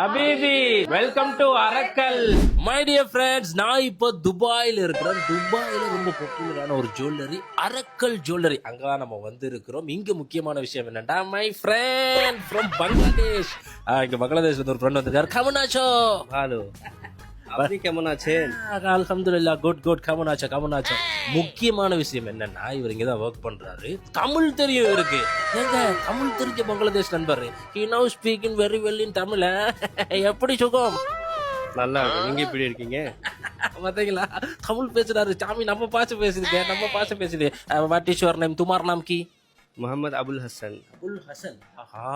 அபிபி welcome to Arakkal. My dear friends, நான் இப்போ துபாயில இருக்கிறேன். துபாயில ரொம்ப பாப்புலரான ஒரு ஜுவல்லரி அரக்கல் ஜுவல்லரி, அங்கதான் நம்ம வந்து இருக்கிறோம். இங்க முக்கியமான விஷயம் என்னன்னா, மை ஃப்ரெண்ட் ஃப்ரம் பங்களாதேஷ். இங்க பங்களாதேஷ்ல ஒரு ஃப்ரெண்ட் வந்திருக்காரு. கமனாச்சோ. হ্যালো, আপনি কেমন আছেন? அல்ஹம்துலில்லாஹ், குட். கமனாச்சோ. முக்கியமான விஷயம் என்னன்னா, இவர் இங்கதான் ஒர்க் பண்றாரு. தமிழ் தெரியும் இவருக்கு. ஏங்க, தமிழ் தெரிஞ்ச பங்களாதேஷ் நண்பர். He now speaking very well in Tamil. எப்படி சுகம்? நல்லா இருக்கு. நீங்க எப்படி இருக்கீங்க? பாத்தீங்களா, தமிழ் பேசுறாரு. சாமி நம்ம பாச பேசுது. What is your name? துமார் நாம் கி? முகமது அபுல் ஹசன். அபுல் ஹசன். ஆஹா.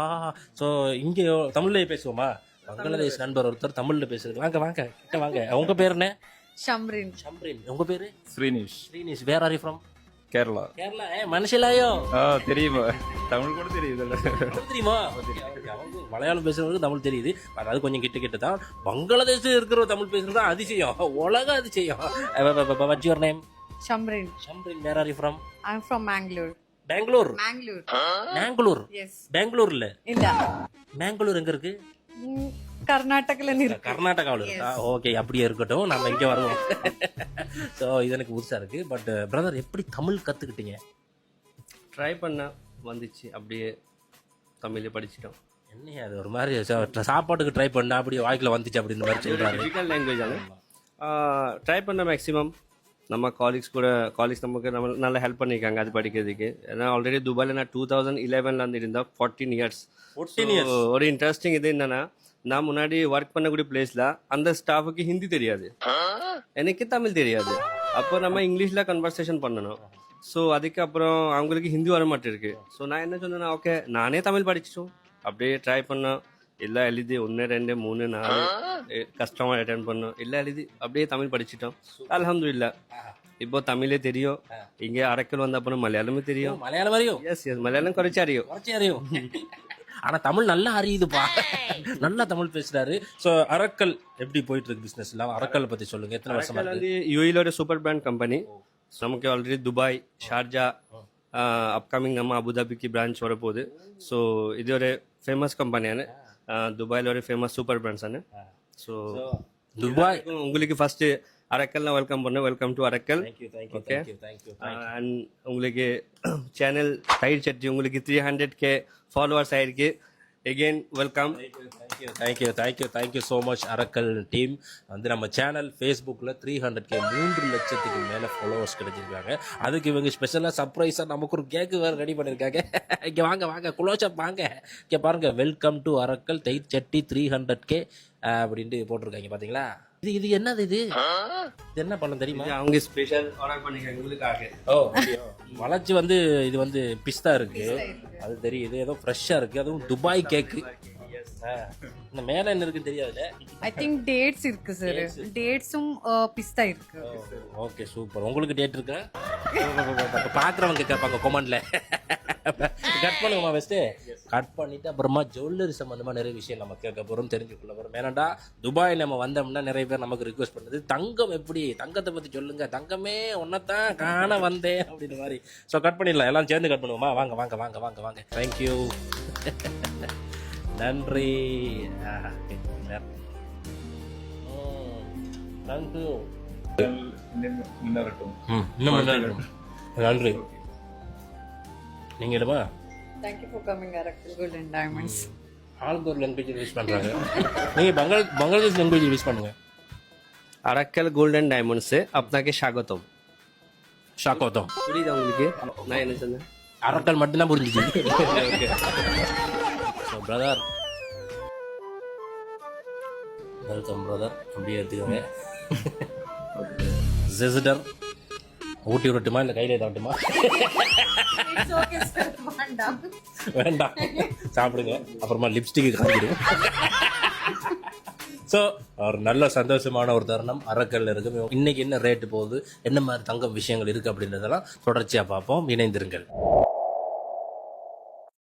சோ இங்க தமிழ்லயே பேசுவோமா? பங்களாதேஷ் நண்பர் ஒருத்தர் தமிழ்ல பேசுறது. வாங்க கிட்ட வாங்க. உங்க பேர் என்ன? ஷம்ரின். உங்க பேரு? Srinish. Where are you from? Kerala. மனுஷிலாயோ? தெரியுமா? தமிழ் கூட தெரியுது. தமிழ் தெரியுமா? அவங்க மலையாளம் பேசுறவங்களுக்கு தமிழ் தெரியுது. அது கொஞ்சம் கிட்ட தான். பங்களாதேஷ் இருக்கிற தமிழ் பேசுறது அதிசயம், உலக அதிசயம். What's your name? Shamrin. Where are you from? I am from Mangalore. Bangalore. Yes. பெங்களூர்ல இல்ல, மேங்களூர் எங்க இருக்கு? கர்நாடகால இருக்கு. கர்நாடகாவில் இருக்கா? ஓகே, அப்படியே இருக்கட்டும், நம்ம இங்க வருவோம். ஸோ இது எனக்கு புதுசா இருக்கு. பட் பிரதர், எப்படி தமிழ் கத்துக்கிட்டீங்க? ட்ரை பண்ண வந்துச்சு, அப்படியே தமிழ்ல படிச்சிட்டோம். என்ன அது ஒரு மாதிரி சாப்பாட்டுக்கு ட்ரை பண்ணா அப்படியே வாய்க்குல வந்துச்சு அப்படின்னு மாதிரி சொல்றாரு. டிஃபிகல்ட் லாங்குவேஜ் ആണ്. ட்ரை பண்ண மேக்ஸிமம் நம்ம காலேஜ் நமக்கு நல்லா ஹெல்ப் பண்ணியிருக்காங்க அது படிக்கிறதுக்கு. ஏன்னா ஆல்ரெடி துபாயில் நான் 2011 இருந்தேன். 14 இயர்ஸ். ஒரு இன்ட்ரெஸ்டிங் இது என்னன்னா, நான் முன்னாடி ஒர்க் பண்ணக்கூடிய பிளேஸ்ல அந்த ஸ்டாஃபுக்கு ஹிந்தி தெரியாது, எனக்கு தமிழ் தெரியாது. அப்போ நம்ம இங்கிலீஷ்ல கன்வர்சேஷன் பண்ணணும். ஸோ அதுக்கப்புறம் அவங்களுக்கு ஹிந்தி வர மாட்டேருக்கு. ஸோ நான் என்ன சொன்னேன்னா, ஓகே நானே தமிழ் படிச்சிட்டோம். அப்படியே ட்ரை பண்ணோம். எல்லாம் எழுதி 1 2 3 4 கஸ்டமர் அட்டென்ட் பண்ணோம். எல்லாம் எழுதி அப்படியே தமிழ் படிச்சிட்டோம். அல்ஹம்துலில்லாஹ், இப்போ தமிழே தெரியும். இங்க அரக்கல் வந்த அப்புறம் மலையாளமே தெரியும். மலையாளம் அறியும்? எஸ் மலையாளம் குறைச்சி அறியும். ஆனா தமிழ் நல்லா அறியுதுப்பா. நல்லா தமிழ் பேசுறாரு. சோ அரக்கல் எப்படி போயிட்டு இருக்கு பிசினஸ் எல்லாம்? அரக்கல் பத்தி சொல்லுங்க. எத்தனை வருஷமா அரக்கல் வந்து யூஏல ஒரு சூப்பர் பிராண்ட் கம்பெனி. நமக்கு ஆல்ரெடி துபாய், ஷார்ஜா, அப்கமிங் நம்ம அபுதாபிக்கு பிரான்ச் வரப்போகுது. ஸோ இது ஒரு ஃபேமஸ் கம்பெனியான துபாயில் ஒரு ஃபேமஸ் சூப்பர் பிராண்ட்ஸ் ആണ്. ஸோ துபாய் உங்களுக்கு ஃபர்ஸ்ட் அரக்கல்ல welcome to Arakkal. Okay, and உங்களுக்கு சேனல் டைட் சட்டி உங்களுக்கு 300K ஃபாலோவர்ஸ் ஆயிருக்கு. Again welcome. Thank you so much Arakkal team. வந்து நம்ம சேனல் ஃபேஸ்புக்கில் 300K 3 லட்சத்துக்கு மேலே ஃபாலோவர்ஸ் கிடைச்சிருக்காங்க. அதுக்கு இவங்க ஸ்பெஷலாக சர்ப்ரைஸாக நமக்கு ஒரு கேக்கு வேறு ரெடி பண்ணியிருக்காங்க. இங்கே வாங்க குளோச்சப் வாங்க. இங்கே பாருங்க, வெல்கம் டு அரக்கல் தைட் சட்டி 300K அப்படின்ட்டு போட்டிருக்காங்க. பார்த்தீங்களா? இது என்னது? இது என்ன பழம் தெரியுமா? அவங்க ஸ்பெஷல் ஆர்டர் பண்ணிருக்காங்க உங்களுக்காக. ஓ, வளைச்சு வந்து இது வந்து பிஸ்தா இருக்கு, அது தெரியுது. ஏதோ ஃப்ரெஷ்ஷா இருக்கு, அதுவும் துபாய் கேக்கு. இந்த மேல என்ன இருக்குன்னு தெரியாதுல. ஐ திங்க் டேட்ஸ் இருக்கு சார். டேட்ஸும் பிஸ்தா இருக்கு. Okay, super. உங்களுக்கு டேட் இருக்கா? பாக்குறவங்க கேட்பாங்க கமெண்ட்ல. கட் பண்ணுவோமா? ஃபர்ஸ்ட் கட் பண்ணிட்டு அப்புறமா ஜுவல்லரி சம்பந்தமா நிறைய விஷயம் நம்ம கேட்க போறோம், தெரிஞ்சுக்கொள்ள போறோம். ஏன்னாடா துபாய் நம்ம வந்தோம்னா நிறைய பேர் நமக்கு ரிக்வெஸ்ட் பண்ணுது, தங்கம் எப்படி, தங்கத்தை பத்தி சொல்லுங்க, தங்கமே ஒன்னதான் காண வந்தேன் அப்படின்ற மாதிரி. ஸோ கட் பண்ணிடலாம், எல்லாம் சேர்ந்து கட் பண்ணுவோமா? வாங்க. தேங்க்யூ. நன்றி. நன்றி. நீங்க இடமா? Thank you for coming Arakkal gold and diamonds. ஆளுக்கு ஒரு லாங்குவேஜ் யூஸ் பண்றாங்க. நீங்க பங்களாதேஷ் லாங்குவேஜ் யூஸ் பண்ணுங்க. அரக்கல் கோல்டன் டைமண்ட்ஸ் আপনাকে স্বাগতম. புரியுதா உங்களுக்கு? நான் என்ன சொன்னேன்? அரக்கல் மட்டும்தான் புரிஞ்சுச்சு. So brother, welcome brother. அப்படியே எடுத்துக்கோங்க. ஜெசிடர் ஊட்டி விடட்டுமா இல்லை கையில தரட்டுமா? வேண்டாம், சாப்பிடுங்க. அப்புறமா லிப்ஸ்டிக்கு காஞ்சிடும். ஸோ ஒரு நல்ல சந்தோஷமான ஒரு தருணம் அரக்கல்ல இருக்கு. இன்னைக்கு என்ன ரேட்டு போகுது, என்ன மாதிரி தங்கம் விஷயங்கள் இருக்கு அப்படின்றதெல்லாம் தொடர்ச்சியா பார்ப்போம். இணைந்திருங்கள்.